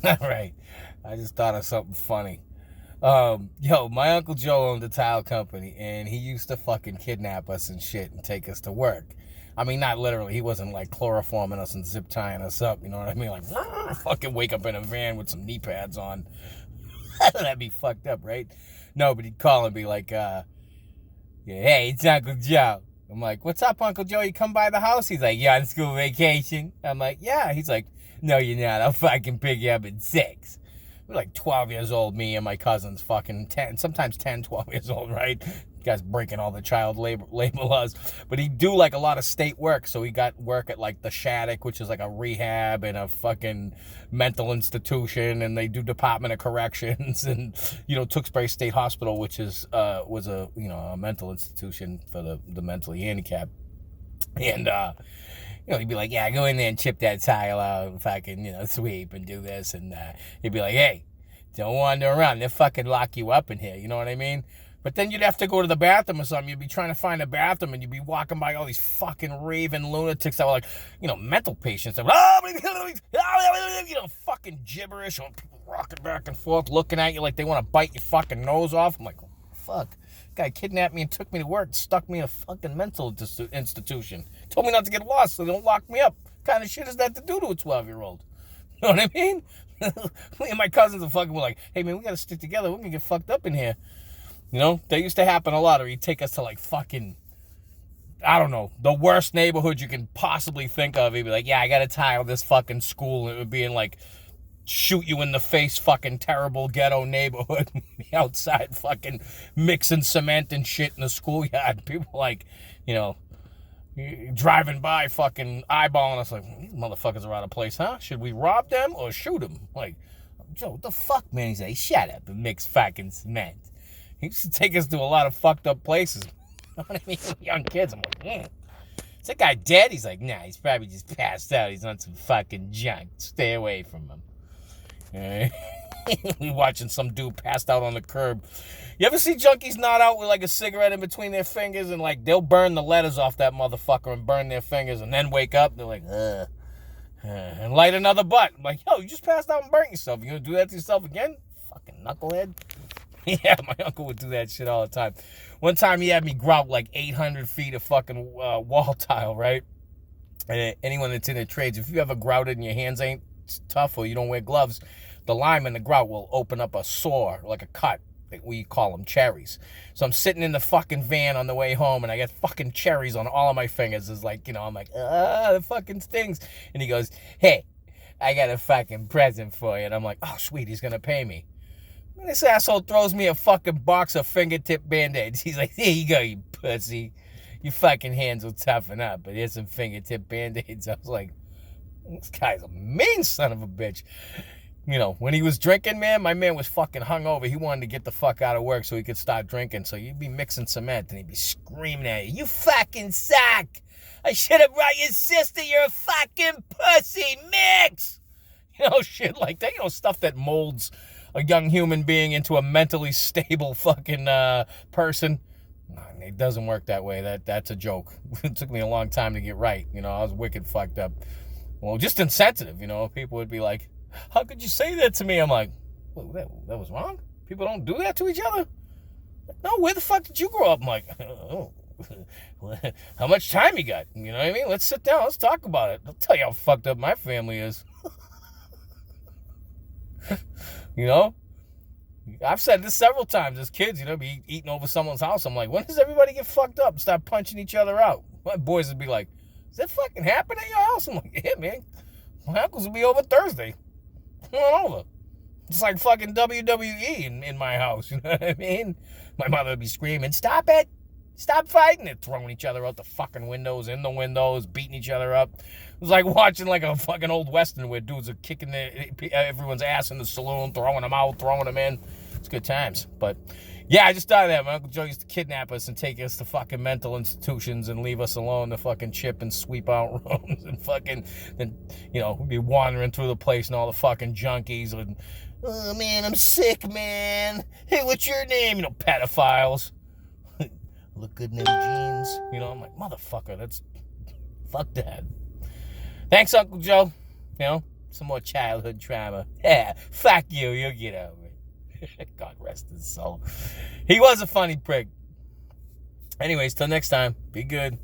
All right. I just thought of something funny. My Uncle Joe owned a tile company, and he used to fucking kidnap us and shit and take us to work. I mean, not literally. He wasn't like chloroforming us and zip tying us up. You know what I mean? Like, fucking wake up in a van with some knee pads on. That'd be fucked up, right? No, but he'd call and be like, yeah, hey, it's Uncle Joe. I'm like, what's up, Uncle Joe? You come by the house? He's like, you on school vacation? I'm like, yeah. He's like, no, you're not. I'll fucking pick you up at 6. We're like 12 years old, me and my cousins, fucking 10, sometimes 10, 12 years old, right? Guy's breaking all the child labor laws. But he do like a lot of state work. So he got work at like the Shattuck, which is like a rehab and a fucking mental institution. And they do Department of Corrections and, Tewksbury State Hospital, which is, was a mental institution for the mentally handicapped. And, he'd be like, yeah, go in there and chip that tile out and fucking, sweep and do this. And he'd be like, hey, don't wander around. They'll fucking lock you up in here. You know what I mean? But then you'd have to go to the bathroom or something. You'd be trying to find a bathroom and you'd be walking by all these fucking raving lunatics that were like, mental patients. That were, fucking gibberish. People rocking back and forth, looking at you like they want to bite your fucking nose off. I'm like, fuck. Guy kidnapped me and took me to work, stuck me in a fucking mental institution. Told me not to get lost so they don't lock me up. What kind of shit is that to do to a 12-year-old? You know what I mean? Me and my cousins are fucking were like, hey man, we gotta stick together. We're gonna get fucked up in here. That used to happen a lot. Or he'd take us to like fucking, I don't know, the worst neighborhood you can possibly think of. He'd be like, yeah, I gotta tile this fucking school. And it would be in like, shoot you in the face fucking terrible ghetto neighborhood. Outside fucking mixing cement and shit in the schoolyard. People like, driving by fucking eyeballing us like, these motherfuckers are out of place, huh? Should we rob them or shoot them? Like, Joe, what the fuck, man? He's like, shut up and mix fucking cement. He used to take us to a lot of fucked up places. You know what I mean? Young kids, I'm like, is that guy dead? He's like, nah, he's probably just passed out. He's on some fucking junk. Stay away from him. We watching some dude passed out on the curb. You ever see junkies nod out with like a cigarette in between their fingers and like they'll burn the letters off that motherfucker and burn their fingers and then wake up? They're like, and light another butt. I'm like, yo, you just passed out and burnt yourself. You gonna do that to yourself again? Fucking knucklehead. Yeah, my uncle would do that shit all the time. One time he had me grout like 800 feet of fucking wall tile, right? And anyone that's in the trades, if you ever grouted and your hands ain't tough or you don't wear gloves, the lime in the grout will open up a sore, like a cut. We call them cherries. So I'm sitting in the fucking van on the way home and I got fucking cherries on all of my fingers. It's like, I'm like, it fucking stings. And he goes, hey, I got a fucking present for you. And I'm like, oh, sweet, he's going to pay me. And this asshole throws me a fucking box of fingertip Band-Aids. He's like, there you go, you pussy. Your fucking hands will toughen up, but here's some fingertip Band-Aids. I was like, this guy's a mean son of a bitch. When he was drinking, man, my man was fucking hungover. He wanted to get the fuck out of work so he could start drinking. So you'd be mixing cement and he'd be screaming at you, you fucking suck. I should have brought your sister. You're a fucking pussy. Mix. Shit like that. Stuff that molds a young human being into a mentally stable fucking person. It doesn't work that way. That's a joke. It took me a long time to get right. I was wicked fucked up. Well, just insensitive, People would be like, how could you say that to me? I'm like, well, that was wrong? People don't do that to each other? No, where the fuck did you grow up? I'm like, oh, how much time you got? You know what I mean? Let's sit down. Let's talk about it. I'll tell you how fucked up my family is. I've said this several times as kids, be eating over someone's house. I'm like, when does everybody get fucked up and start punching each other out? My boys would be like, does that fucking happen at your house? I'm like, yeah, man. My uncles will be over Thursday. Come on over. It's like fucking WWE in my house, you know what I mean? My mother would be screaming, stop it! Stop fighting! They're throwing each other out the fucking windows, in the windows, beating each other up. It was like watching like a fucking old western where dudes are kicking everyone's ass in the saloon, throwing them out, throwing them in. It's good times. But yeah, I just thought of that. My Uncle Joe used to kidnap us and take us to fucking mental institutions and leave us alone to fucking chip and sweep out rooms and fucking, then, we'd be wandering through the place and all the fucking junkies would, oh man, I'm sick, man. Hey, what's your name? Pedophiles. Look good in them jeans. I'm like, motherfucker, fuck that. Thanks, Uncle Joe. Some more childhood trauma. Yeah, fuck you. You'll get over it. God rest his soul. He was a funny prick. Anyways, till next time, be good.